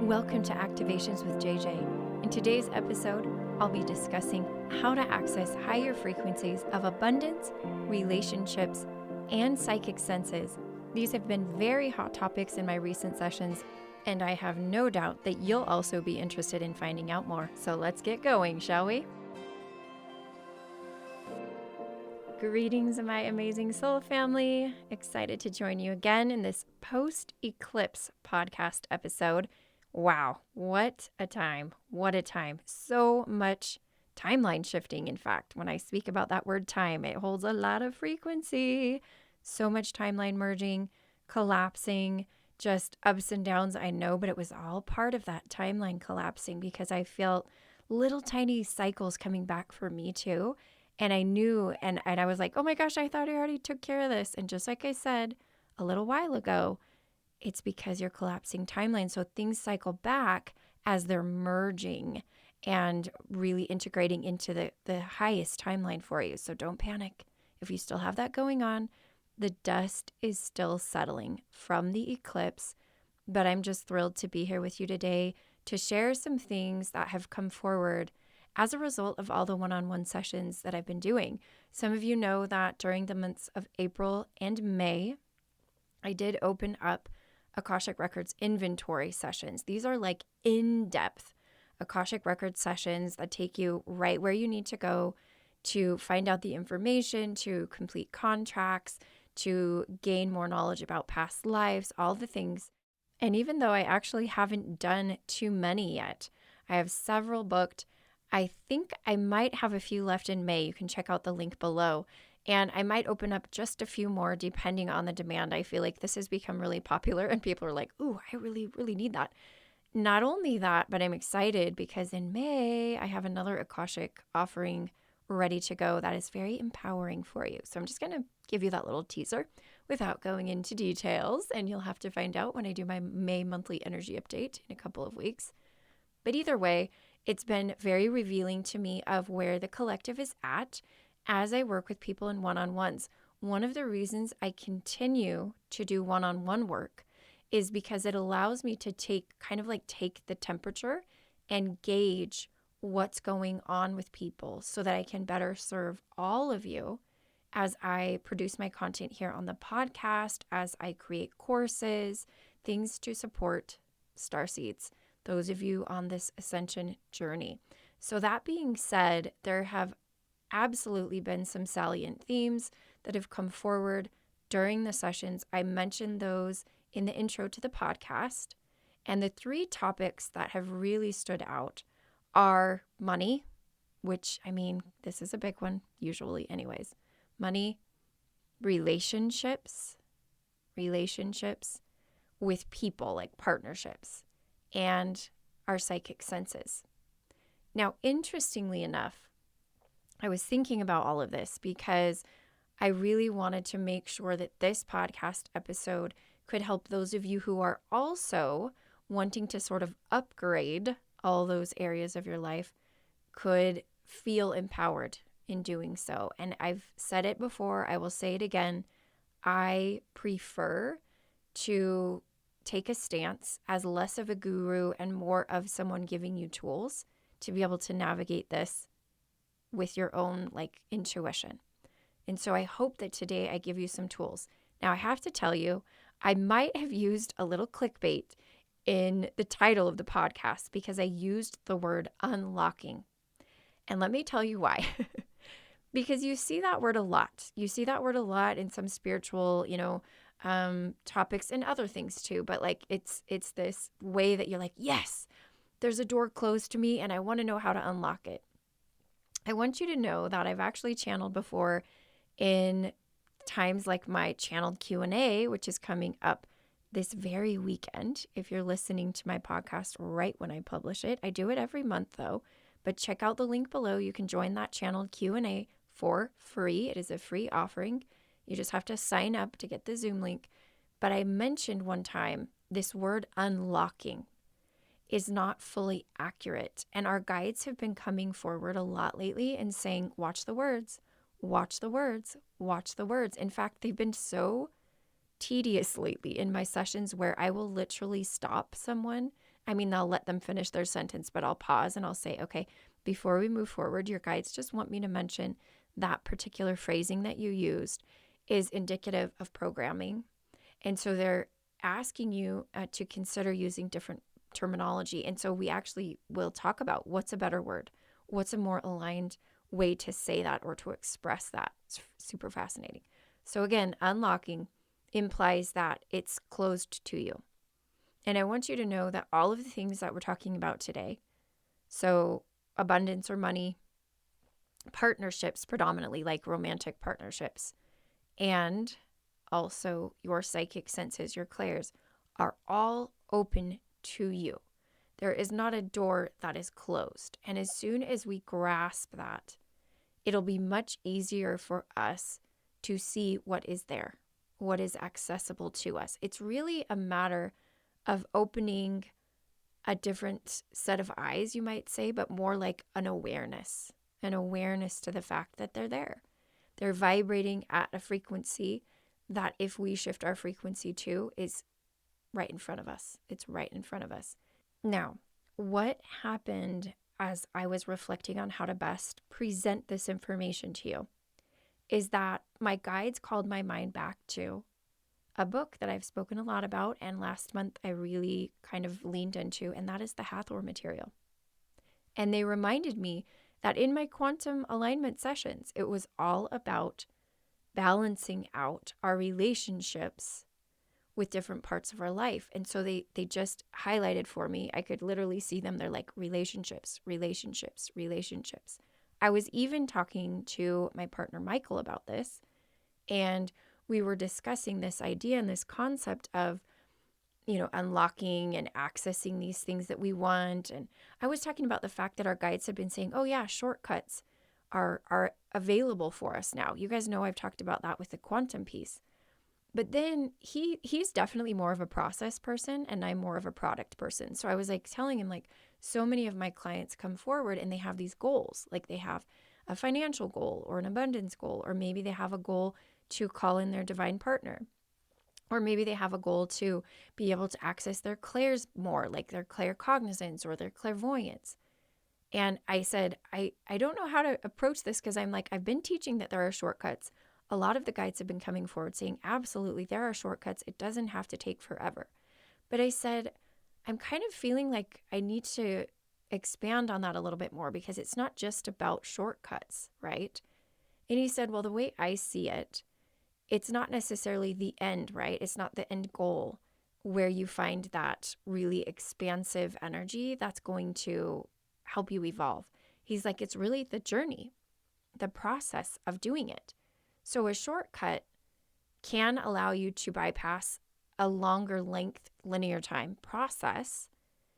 Welcome to Activations with JJ. In today's episode, I'll be discussing how to access higher frequencies of abundance, relationships, and psychic senses. These have been very hot topics in my recent sessions, and I have no doubt that you'll also be interested in finding out more. So let's get going, shall we? Greetings, my amazing soul family. Excited to join you again in this post-eclipse podcast episode. Wow, what a time. What a time. So much timeline shifting, in fact. When I speak about that word time, it holds a lot of frequency. So much timeline merging, collapsing, just ups and downs, I know, but it was all part of that timeline collapsing because I felt little tiny cycles coming back for me too. And I knew, and I was like, oh my gosh, I thought I already took care of this. And just like I said a little while ago, it's because you're collapsing timelines. So things cycle back as they're merging and really integrating into the highest timeline for you. So don't panic. If you still have that going on, the dust is still settling from the eclipse. But I'm just thrilled to be here with you today to share some things that have come forward as a result of all the one-on-one sessions that I've been doing. Some of you know that during the months of April and May, I did open up Akashic Records inventory sessions. These are like in-depth Akashic Records sessions that take you right where you need to go to find out the information, to complete contracts, to gain more knowledge about past lives, all the things. And even though I actually haven't done too many yet, I have several booked. I think I might have a few left in May. You can check out the link below. And I might open up just a few more depending on the demand. I feel like this has become really popular and people are like, ooh, I really, really need that. Not only that, but I'm excited because in May, I have another Akashic offering ready to go that is very empowering for you. So I'm just going to give you that little teaser without going into details. And you'll have to find out when I do my May monthly energy update in a couple of weeks. But either way, it's been very revealing to me of where the collective is at as I work with people in one-on-ones. One of the reasons I continue to do one-on-one work is because it allows me to take the temperature and gauge what's going on with people so that I can better serve all of you as I produce my content here on the podcast, as I create courses, things to support starseeds, those of you on this ascension journey. So that being said, there have absolutely been some salient themes that have come forward during the sessions. I mentioned those in the intro to the podcast. And the three topics that have really stood out are money, which, this is a big one, usually anyways. Money, relationships with people, like partnerships, and our psychic senses. Now, interestingly enough, I was thinking about all of this because I really wanted to make sure that this podcast episode could help those of you who are also wanting to sort of upgrade all those areas of your life could feel empowered in doing so. And I've said it before, I will say it again. I prefer to take a stance as less of a guru and more of someone giving you tools to be able to navigate this with your own intuition. And so I hope that today I give you some tools. Now I have to tell you, I might have used a little clickbait in the title of the podcast because I used the word unlocking. And let me tell you why. Because you see that word a lot. You see that word a lot in some spiritual, topics and other things too. But it's this way that you're like, yes, there's a door closed to me and I want to know how to unlock it. I want you to know that I've actually channeled before in times like my channeled Q&A, which is coming up this very weekend. If you're listening to my podcast right when I publish it, I do it every month though, but check out the link below. You can join that channeled Q&A for free. It is a free offering. You just have to sign up to get the Zoom link. But I mentioned one time this word unlocking is not fully accurate. And our guides have been coming forward a lot lately and saying, watch the words, watch the words, watch the words. In fact, they've been so tedious lately in my sessions where I will literally stop someone They'll let them finish their sentence, but I'll pause and I'll say, okay, before we move forward, your guides just want me to mention that particular phrasing that you used is indicative of programming. And so they're asking you to consider using different terminology. And so we actually will talk about what's a better word, what's a more aligned way to say that or to express that. It's super fascinating. So again, unlocking implies that it's closed to you. And I want you to know that all of the things that we're talking about today, so abundance or money, partnerships, predominantly like romantic partnerships, and also your psychic senses, your clairs, are all open to you. There is not a door that is closed. And as soon as we grasp that, it'll be much easier for us to see what is there, what is accessible to us. It's really a matter of opening a different set of eyes, you might say, but more like an awareness to the fact that they're there. They're vibrating at a frequency that if we shift our frequency to is right in front of us. It's right in front of us. Now, what happened as I was reflecting on how to best present this information to you is that my guides called my mind back to a book that I've spoken a lot about, and last month I really kind of leaned into, and that is the Hathor material. And they reminded me that in my quantum alignment sessions, it was all about balancing out our relationships with different parts of our life. And so they just highlighted for me. I could literally see them. They're like relationships, relationships, relationships. I was even talking to my partner, Michael, about this. And we were discussing this idea and this concept of, unlocking and accessing these things that we want. And I was talking about the fact that our guides have been saying, oh yeah, shortcuts are available for us now. You guys know I've talked about that with the quantum piece. But then he's definitely more of a process person and I'm more of a product person. So I was like telling him, like, so many of my clients come forward and they have these goals. Like they have a financial goal or an abundance goal, or maybe they have a goal to call in their divine partner. Or maybe they have a goal to be able to access their clairs more, like their claircognizance or their clairvoyance. And I said, I don't know how to approach this because I'm like, I've been teaching that there are shortcuts. A lot of the guides have been coming forward saying, absolutely, there are shortcuts. It doesn't have to take forever. But I said, I'm kind of feeling like I need to expand on that a little bit more because it's not just about shortcuts, right? And he said, well, the way I see it, it's not necessarily the end, right? It's not the end goal where you find that really expansive energy that's going to help you evolve. He's like, it's really the journey, the process of doing it. So a shortcut can allow you to bypass a longer length linear time process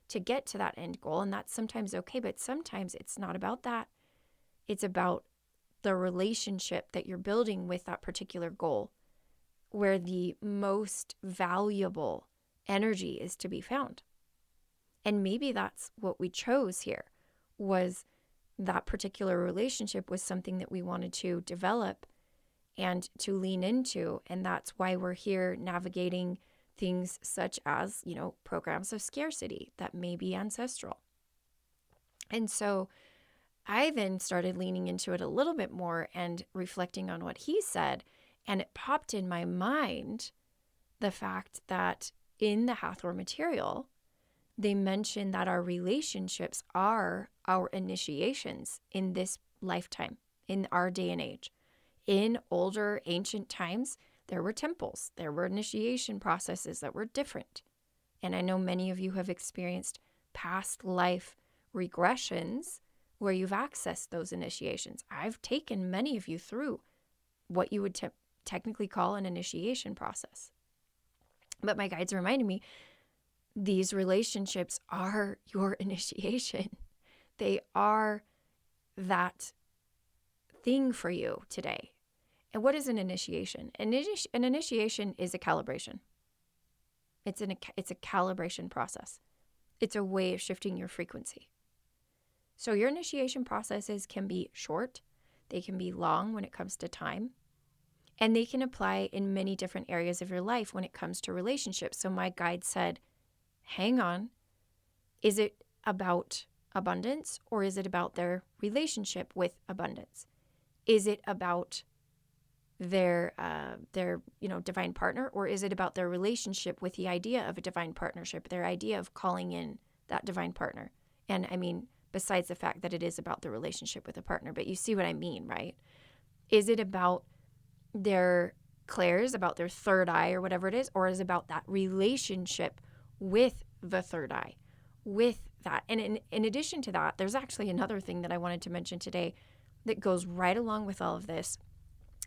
to get to that end goal. And that's sometimes okay, but sometimes it's not about that. It's about the relationship that you're building with that particular goal, where the most valuable energy is to be found. And maybe that's what we chose here, was that particular relationship was something that we wanted to develop and to lean into. And that's why we're here navigating things such as, programs of scarcity that may be ancestral. And so I then started leaning into it a little bit more and reflecting on what he said. And it popped in my mind the fact that in the Hathor material, they mention that our relationships are our initiations in this lifetime, in our day and age. In older ancient times, there were temples, there were initiation processes that were different. And I know many of you have experienced past life regressions where you've accessed those initiations. I've taken many of you through what you would technically call an initiation process. But my guides reminded me, these relationships are your initiation. They are that thing for you today. And what is an initiation? An initiation is a calibration. It's a calibration process. It's a way of shifting your frequency. So your initiation processes can be short. They can be long when it comes to time. And they can apply in many different areas of your life when it comes to relationships. So my guide said, hang on. Is it about abundance, or is it about their relationship with abundance? Is it about their divine partner, or is it about their relationship with the idea of a divine partnership, their idea of calling in that divine partner? And I mean, besides the fact that it is about the relationship with a partner, but you see what I mean, right? Is it about their clairs, about their third eye or whatever it is, or is it about that relationship with the third eye, with that? And in addition to that, there's actually another thing that I wanted to mention today that goes right along with all of this,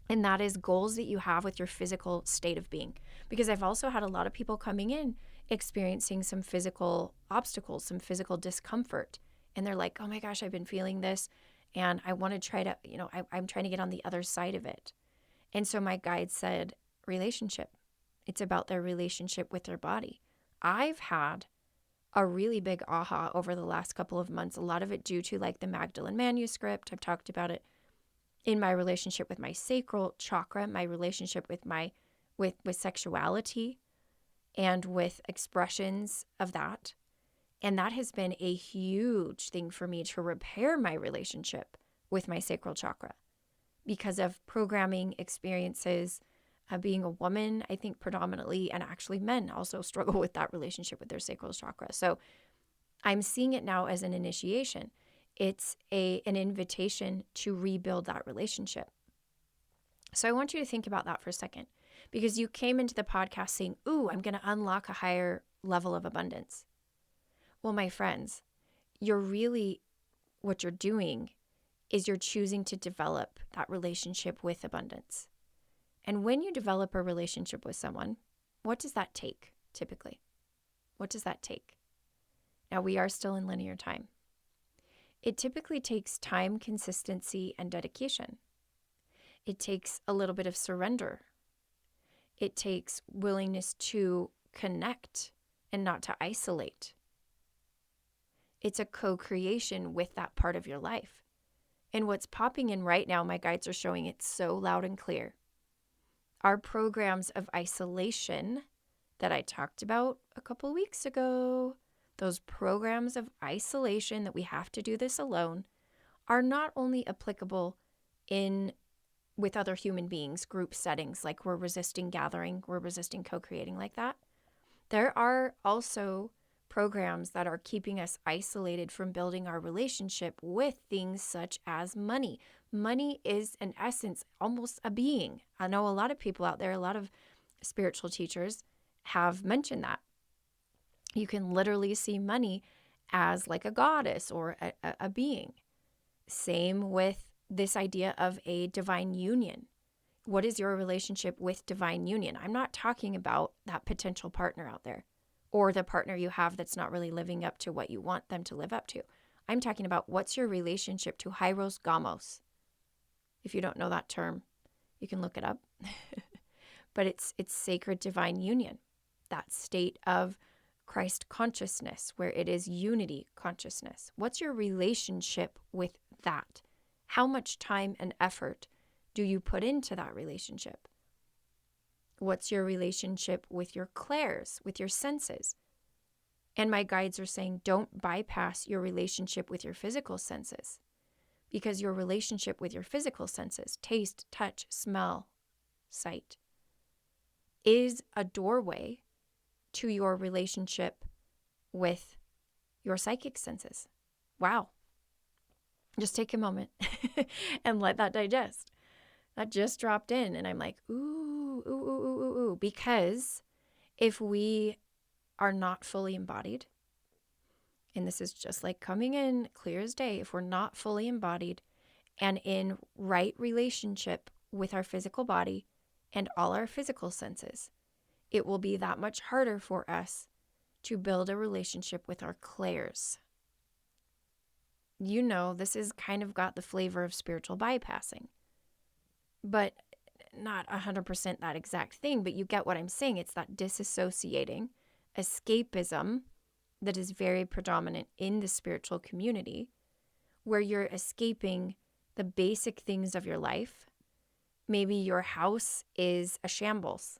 and that is goals that you have with your physical state of being. Because I've also had a lot of people coming in experiencing some physical obstacles, some physical discomfort, and they're like, oh my gosh, I've been feeling this, and I want to try to, I'm trying to get on the other side of it. And so my guide said, relationship. It's about their relationship with their body. I've had a really big aha over the last couple of months, a lot of it due to like the Magdalene manuscript. I've talked about it in my relationship with my sacral chakra, my relationship with with sexuality and with expressions of that. And that has been a huge thing for me to repair my relationship with my sacral chakra because of programming experiences. Being a woman, I think predominantly, and actually men also struggle with that relationship with their sacral chakra. So I'm seeing it now as an initiation. It's an invitation to rebuild that relationship. So I want you to think about that for a second, because you came into the podcast saying, ooh, I'm going to unlock a higher level of abundance. Well, my friends, what you're doing is you're choosing to develop that relationship with abundance. And when you develop a relationship with someone, what does that take typically? What does that take? Now, we are still in linear time. It typically takes time, consistency, and dedication. It takes a little bit of surrender. It takes willingness to connect and not to isolate. It's a co-creation with that part of your life. And what's popping in right now, my guides are showing it so loud and clear. Our programs of isolation that I talked about a couple weeks ago, those programs of isolation that we have to do this alone, are not only applicable with other human beings, group settings, like we're resisting gathering, we're resisting co-creating like that. There are also programs that are keeping us isolated from building our relationship with things such as money. Money is, in essence, almost a being. I know a lot of people out there, a lot of spiritual teachers have mentioned that. You can literally see money as like a goddess or a being. Same with this idea of a divine union. What is your relationship with divine union? I'm not talking about that potential partner out there or the partner you have that's not really living up to what you want them to live up to. I'm talking about what's your relationship to Hieros Gamos. If you don't know that term, you can look it up. But it's sacred divine union, that state of Christ consciousness where it is unity consciousness. What's your relationship with that? How much time and effort do you put into that relationship? What's your relationship with your clairs, with your senses? And my guides are saying, don't bypass your relationship with your physical senses, because your relationship with your physical senses, taste, touch, smell, sight, is a doorway to your relationship with your psychic senses. Wow. Just take a moment and let that digest. That just dropped in, and I'm like, ooh, because if we are not fully embodied, and this is just like coming in clear as day, if we're not fully embodied and in right relationship with our physical body and all our physical senses, it will be that much harder for us to build a relationship with our clairs. You know, this has kind of got the flavor of spiritual bypassing, but not 100% that exact thing, but you get what I'm saying. It's that disassociating escapism that is very predominant in the spiritual community, where you're escaping the basic things of your life. Maybe your house is a shambles.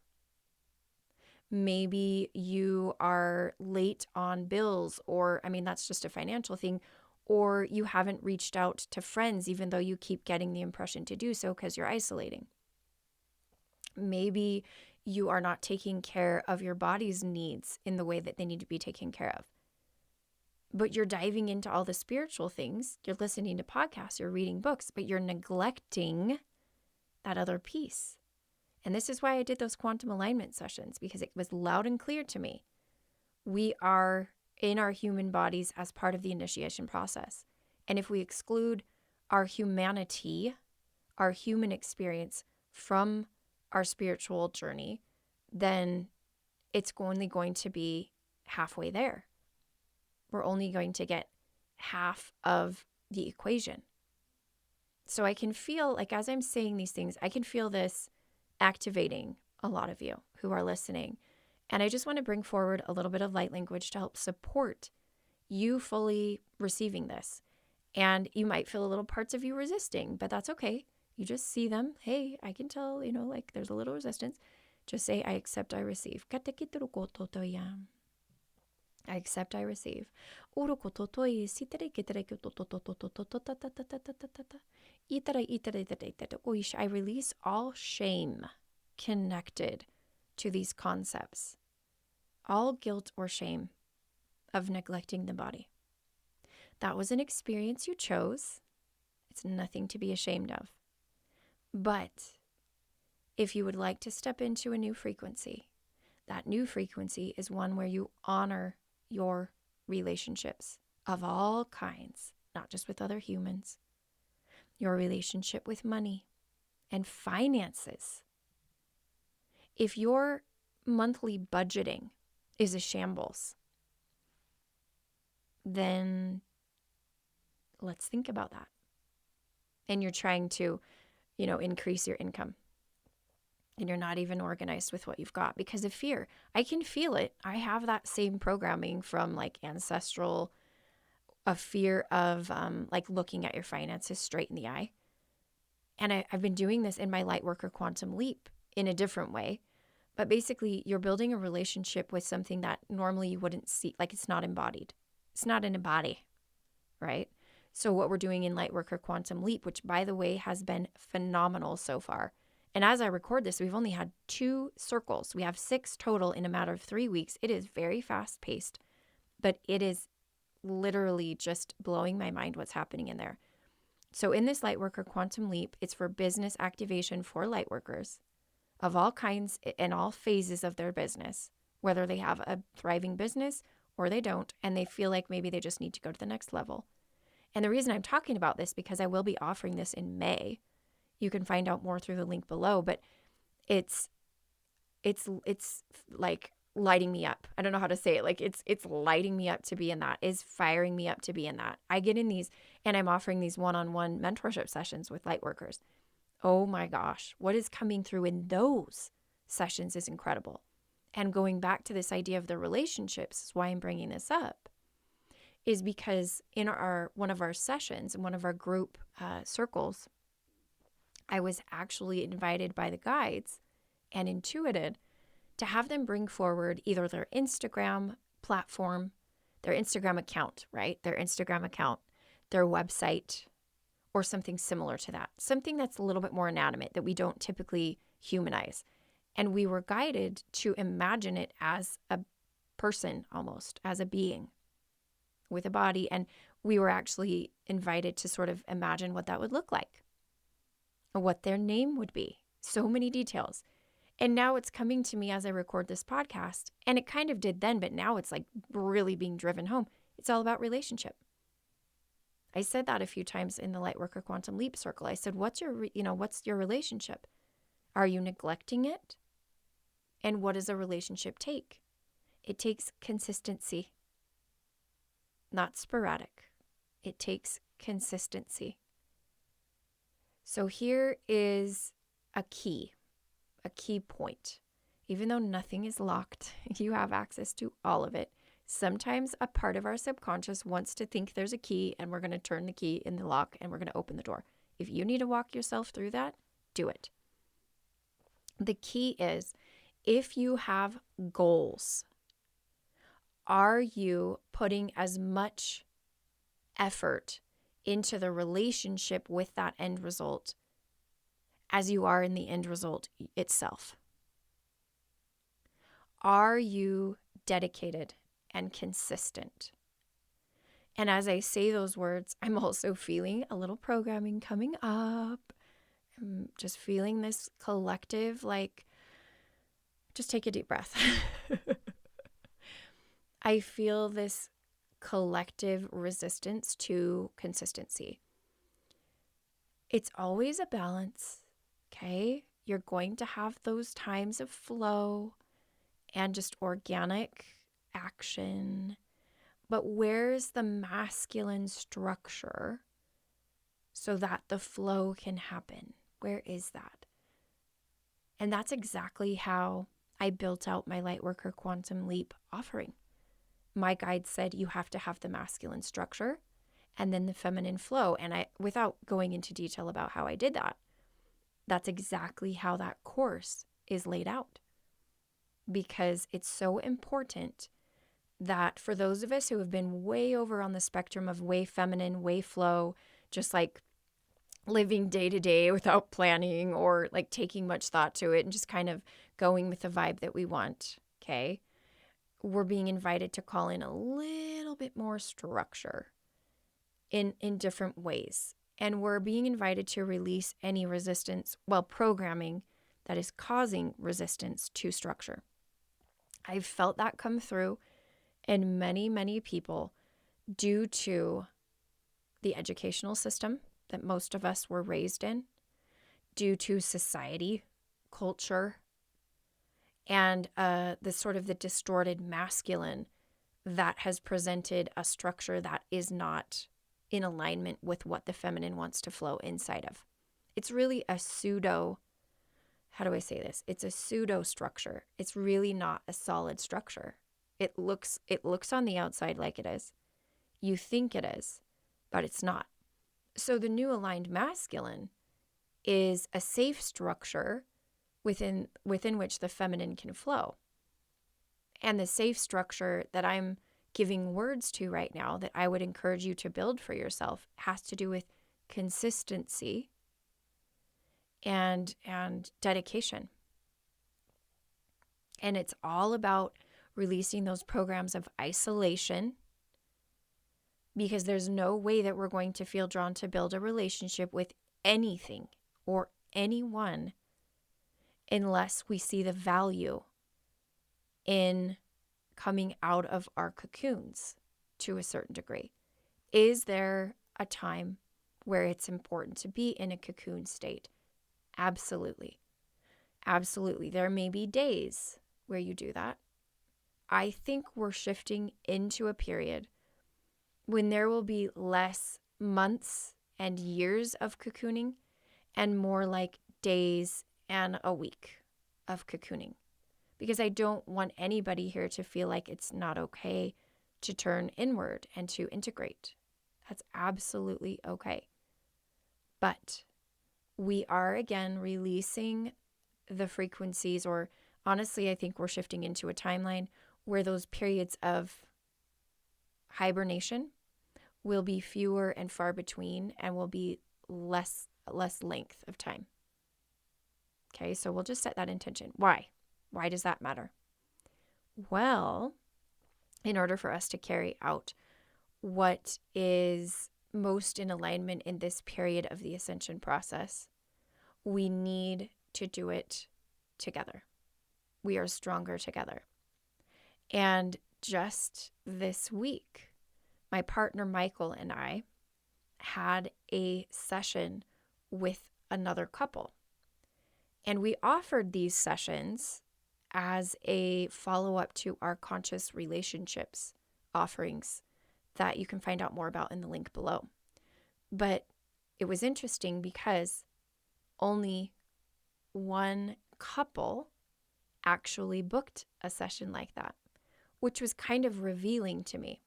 Maybe you are late on bills, or, that's just a financial thing, or you haven't reached out to friends, even though you keep getting the impression to do so because you're isolating. Maybe you are not taking care of your body's needs in the way that they need to be taken care of. But you're diving into all the spiritual things. You're listening to podcasts, you're reading books, but you're neglecting that other piece. And this is why I did those quantum alignment sessions, because it was loud and clear to me. We are in our human bodies as part of the initiation process. And if we exclude our humanity, our human experience from our spiritual journey, then it's only going to be halfway there. We're only going to get half of the equation. So I can feel, like, as I'm saying these things, I can feel this activating a lot of you who are listening. And I just want to bring forward a little bit of light language to help support you fully receiving this. And you might feel a little parts of you resisting, but that's okay. You just see them. Hey, I can tell, like there's a little resistance. Just say, I accept, I receive. I accept, I receive. I release all shame connected to these concepts, all guilt or shame of neglecting the body. That was an experience you chose. It's nothing to be ashamed of. But if you would like to step into a new frequency, that new frequency is one where you honor your relationships of all kinds, not just with other humans, your relationship with money and finances. If your monthly budgeting is a shambles, then let's think about that. And you're trying to, increase your income, and you're not even organized with what you've got because of fear. I can feel it. I have that same programming from like ancestral, a fear of like looking at your finances straight in the eye. And I've been doing this in my Lightworker Quantum Leap in a different way. But basically, you're building a relationship with something that normally you wouldn't see, like it's not embodied. It's not in a body, right? So what we're doing in Lightworker Quantum Leap, which by the way has been phenomenal so far. And as I record this, we've only had 2 circles. We have 6 total in a matter of 3 weeks. It is very fast paced, but it is literally just blowing my mind what's happening in there. So in this Lightworker Quantum Leap, it's for business activation for lightworkers of all kinds and all phases of their business, whether they have a thriving business or they don't, and they feel like maybe they just need to go to the next level. And the reason I'm talking about this, because I will be offering this in May. You can find out more through the link below, but it's like lighting me up. I don't know how to say it. Like it's lighting me up to be in that, is firing me up to be in that. I get in these and I'm offering these one-on-one mentorship sessions with lightworkers. Oh my gosh, what is coming through in those sessions is incredible. And going back to this idea of the relationships is why I'm bringing this up, is because in one of our sessions, in one of our group circles, I was actually invited by the guides and intuited to have them bring forward either their Instagram platform, their Instagram account, right? Their Instagram account, their website, or something similar to that. Something that's a little bit more inanimate that we don't typically humanize. And we were guided to imagine it as a person, almost as a being with a body. And we were actually invited to sort of imagine what that would look like, what their name would be. So many details. And now it's coming to me as I record this podcast. And it kind of did then, but now it's like really being driven home. It's all about relationship. I said that a few times in the Lightworker Quantum Leap circle. I said, what's your relationship? Are you neglecting it? And what does a relationship take? It takes consistency, not sporadic. It takes consistency. So here is a key point. Even though nothing is locked, you have access to all of it. Sometimes a part of our subconscious wants to think there's a key and we're going to turn the key in the lock and we're going to open the door. If you need to walk yourself through that, do it. The key is If you have goals, are you putting as much effort into the relationship with that end result as you are in the end result itself? Are you dedicated and consistent? And as I say those words, I'm also feeling a little programming coming up. I'm just feeling this collective, like, just take a deep breath. I feel this collective resistance to consistency. It's always a balance, okay? You're going to have those times of flow and just organic action. But where's the masculine structure so that the flow can happen? Where is that? And that's exactly how I built out my Lightworker Quantum Leap offering. My guide said you have to have the masculine structure and then the feminine flow. And I, without going into detail about how I did that, that's exactly how that course is laid out. Because it's so important that for those of us who have been way over on the spectrum of way feminine, way flow, just like living day to day without planning or like taking much thought to it and just kind of going with the vibe that we want, okay? We're being invited to call in a little bit more structure in different ways. And we're being invited to release any resistance, programming that is causing resistance to structure. I've felt that come through in many, many people due to the educational system that most of us were raised in, due to society, culture, and the sort of the distorted masculine that has presented a structure that is not in alignment with what the feminine wants to flow inside of. It's really a pseudo, how do I say this? It's a pseudo structure. It's really not a solid structure. It looks on the outside like it is. You think it is, but it's not. So the new aligned masculine is a safe structure within which the feminine can flow. And the safe structure that I'm giving words to right now that I would encourage you to build for yourself has to do with consistency and dedication. And it's all about releasing those programs of isolation, because there's no way that we're going to feel drawn to build a relationship with anything or anyone unless we see the value in coming out of our cocoons to a certain degree. Is there a time where it's important to be in a cocoon state? Absolutely. Absolutely. There may be days where you do that. I think we're shifting into a period when there will be less months and years of cocooning and more like days and a week of cocooning. Because I don't want anybody here to feel like it's not okay to turn inward and to integrate. That's absolutely okay. But we are again releasing the frequencies, or honestly, I think we're shifting into a timeline where those periods of hibernation will be fewer and far between and will be less length of time. Okay, so we'll just set that intention. Why? Why does that matter? Well, in order for us to carry out what is most in alignment in this period of the ascension process, we need to do it together. We are stronger together. And just this week, my partner Michael and I had a session with another couple. And we offered these sessions as a follow-up to our conscious relationships offerings that you can find out more about in the link below. But it was interesting because only one couple actually booked a session like that, which was kind of revealing to me.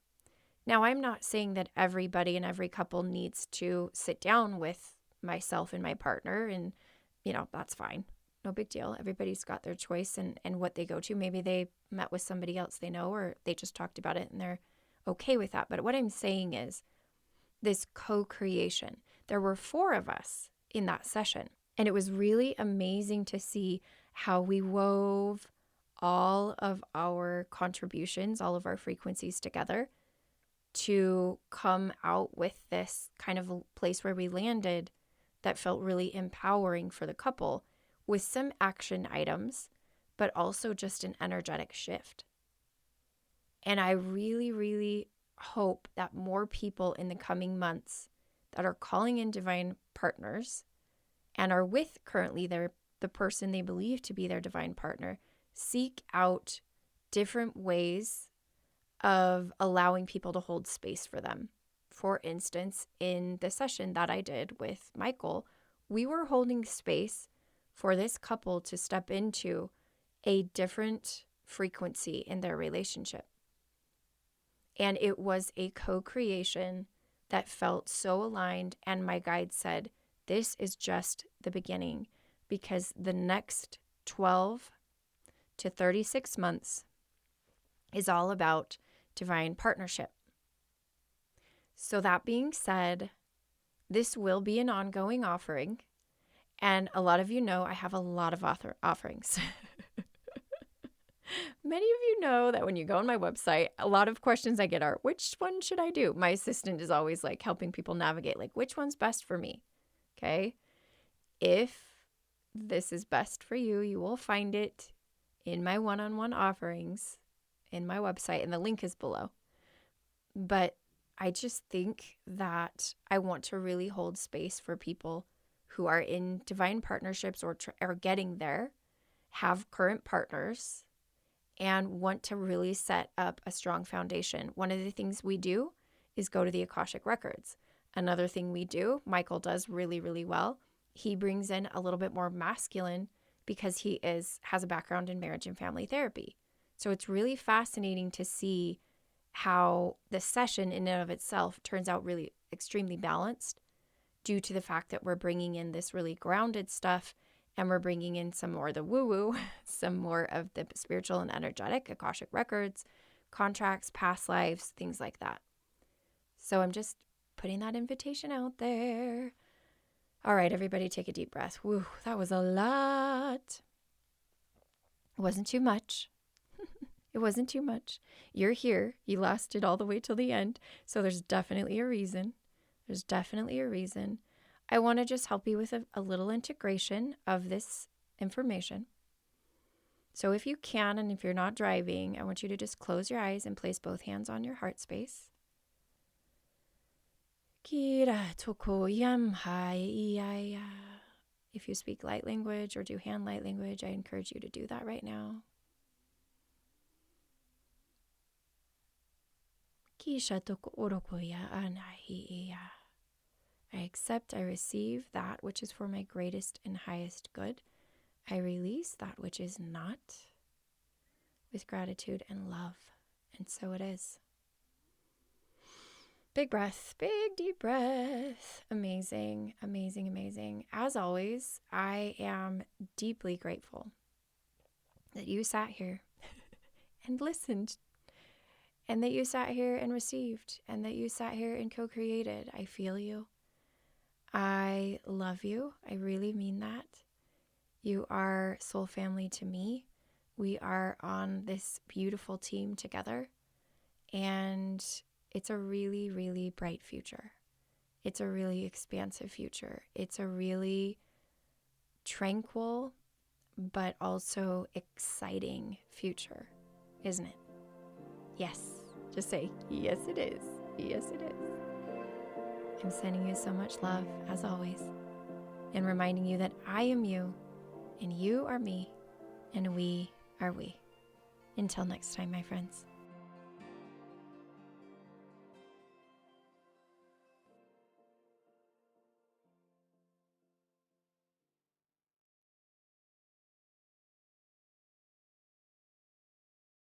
Now, I'm not saying that everybody and every couple needs to sit down with myself and my partner and, that's fine. No big deal. Everybody's got their choice and what they go to. Maybe they met with somebody else they know, or they just talked about it and they're okay with that. But what I'm saying is this co-creation. There were 4 of us in that session. And it was really amazing to see how we wove all of our contributions, all of our frequencies together to come out with this kind of place where we landed that felt really empowering for the couple, with some action items, but also just an energetic shift. And I really, really hope that more people in the coming months that are calling in divine partners and are with currently the person they believe to be their divine partner, seek out different ways of allowing people to hold space for them. For instance, in the session that I did with Michael, we were holding space for this couple to step into a different frequency in their relationship. And it was a co-creation that felt so aligned. And my guide said, this is just the beginning, because the next 12 to 36 months is all about divine partnership. So that being said, this will be an ongoing offering. And a lot of you know I have a lot of offerings. Many of you know that when you go on my website, a lot of questions I get are, which one should I do? My assistant is always like helping people navigate, like, which one's best for me? Okay. If this is best for you, you will find it in my one-on-one offerings in my website, and the link is below. But I just think that I want to really hold space for people who are in divine partnerships or are getting there, have current partners, and want to really set up a strong foundation. One of the things we do is go to the Akashic records. Another thing we do, Michael does really, really well. He brings in a little bit more masculine because he has a background in marriage and family therapy. So it's really fascinating to see how the session in and of itself turns out really extremely balanced due to the fact that we're bringing in this really grounded stuff, and we're bringing in some more of the woo-woo, some more of the spiritual and energetic, Akashic records, contracts, past lives, things like that. So I'm just putting that invitation out there. All right, everybody take a deep breath. Woo, that was a lot. It wasn't too much. It wasn't too much. You're here. You lasted all the way till the end. So there's definitely a reason. There's definitely a reason. I want to just help you with a little integration of this information. So if you can, and if you're not driving, I want you to just close your eyes and place both hands on your heart space. If you speak light language or do hand light language, I encourage you to do that right now. I accept, I receive that which is for my greatest and highest good. I release that which is not, with gratitude and love. And so it is. Big breath, big deep breath. Amazing, amazing, amazing. As always, I am deeply grateful that you sat here and listened, and that you sat here and received, and that you sat here and co-created. I feel you. I love you. I really mean that. You are soul family to me. We are on this beautiful team together, and it's a really, really bright future. It's a really expansive future. It's a really tranquil, but also exciting future, isn't it? Yes. Just say, yes, it is. Yes, it is. I'm sending you so much love, as always, and reminding you that I am you, and you are me, and we are we. Until next time, my friends.